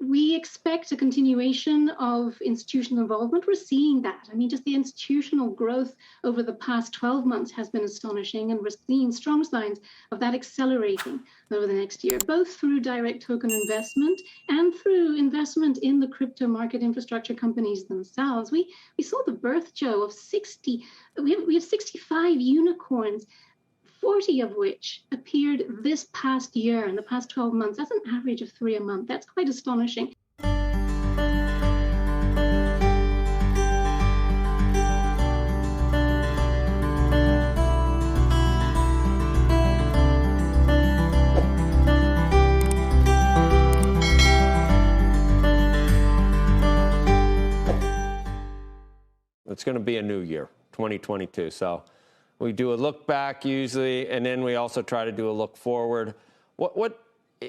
We expect a continuation of institutional involvement. We're seeing that. I mean, just the institutional growth over the past 12 months has been astonishing, and we're seeing strong signs of that accelerating over the next year, both through direct token investment and through investment in the crypto market infrastructure companies themselves. We saw the birth, Joe, of 60, we have 65 unicorns, 40 of which appeared this past year, in the past 12 months. That's an average of 3 a month. That's quite astonishing. It's going to be a new year, 2022. So we do a look back usually, and then we also try to do a look forward. What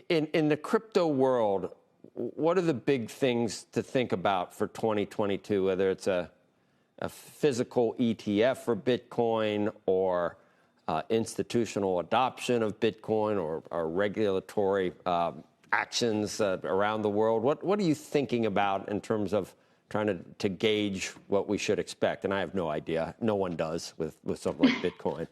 in the crypto world, what are the big things to think about for 2022, whether it's a physical ETF for Bitcoin or institutional adoption of Bitcoin or regulatory actions around the world? What are you thinking about in terms of trying to gauge what we should expect? And I have no idea. No one does with something like Bitcoin.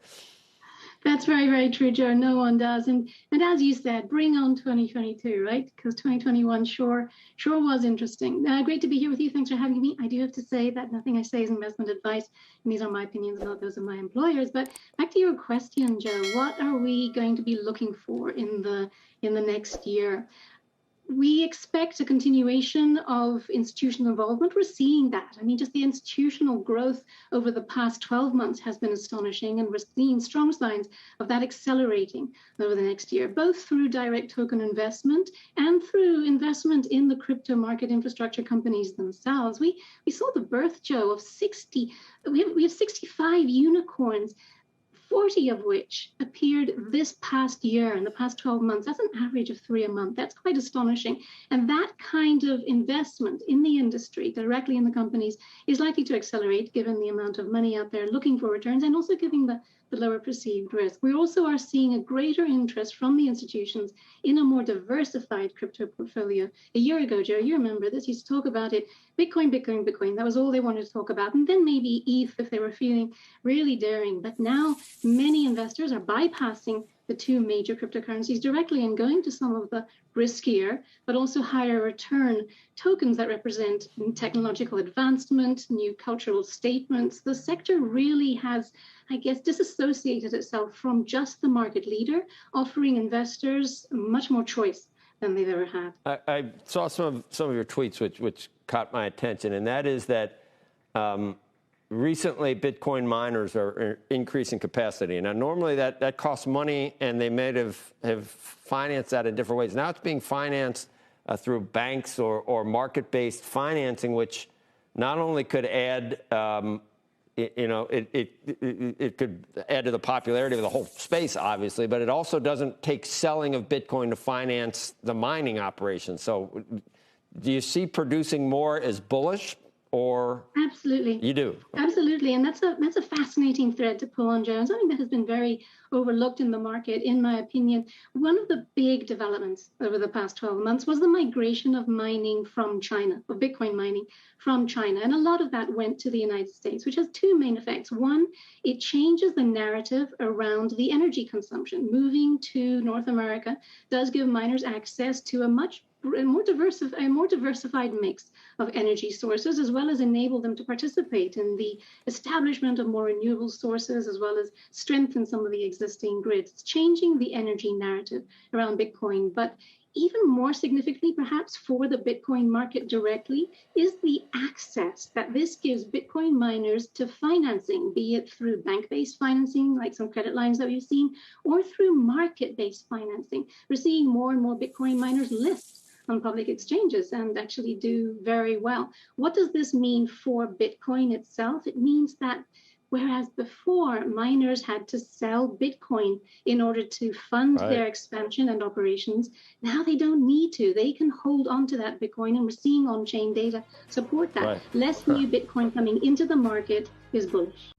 That's very, very true, Joe. No one does. And as you said, bring on 2022, right? Because 2021 sure was interesting. Great to be here with you. Thanks for having me. I do have to say that nothing I say is investment advice, and these are my opinions, not those of my employers. But back to your question, Joe, what are we going to be looking for in the next year? We expect a continuation of institutional involvement. We're seeing that. I mean, just the institutional growth over the past 12 months has been astonishing, and we're seeing strong signs of that accelerating over the next year, both through direct token investment and through investment in the crypto market infrastructure companies themselves. We saw the birth, Joe, of 60, we have 65 unicorns, 40 of which appeared this past year, in the past 12 months. That's an average of 3 a month. That's quite astonishing. And that kind of investment in the industry, directly in the companies, is likely to accelerate given the amount of money out there looking for returns, and also giving the lower perceived risk. We also are seeing a greater interest from the institutions in a more diversified crypto portfolio. A year ago, Joe, you remember this, used to talk about it, Bitcoin, Bitcoin, Bitcoin. That was all they wanted to talk about. And then maybe ETH if they were feeling really daring. But now many investors are bypassing the two major cryptocurrencies directly and going to some of the riskier, but also higher return tokens that represent technological advancement, new cultural statements. The sector really has, I guess, disassociated itself from just the market leader, offering investors much more choice than they've ever had. I saw some of your tweets which caught my attention, and that is that recently Bitcoin miners are increasing capacity. Now, normally that costs money, and they may have financed that in different ways. Now it's being financed through banks or market-based financing, which not only could add it could add to the popularity of the whole space, obviously, but it also doesn't take selling of Bitcoin to finance the mining operation. So do you see producing more as bullish, or? Absolutely. You do? Absolutely. And that's a fascinating thread to pull on, Joe, and something that has been very overlooked in the market, in my opinion. One of the big developments over the past 12 months was the migration of mining from China, of Bitcoin mining from China. And a lot of that went to the United States, which has two main effects. One, it changes the narrative around the energy consumption. Moving to North America does give miners access to a more diversified mix of energy sources, as well as enable them to participate in the establishment of more renewable sources, as well as strengthen some of the existing grids. It's changing the energy narrative around Bitcoin. But even more significantly, perhaps for the Bitcoin market directly, is the access that this gives Bitcoin miners to financing, be it through bank-based financing, like some credit lines that we've seen, or through market-based financing. We're seeing more and more Bitcoin miners list on public exchanges and actually do very well. What does this mean for Bitcoin itself? It means that whereas before miners had to sell Bitcoin in order to fund their expansion and operations, now they don't need to. They can hold on to that Bitcoin, and we're seeing on-chain data support that. Less new Bitcoin coming into the market is bullish.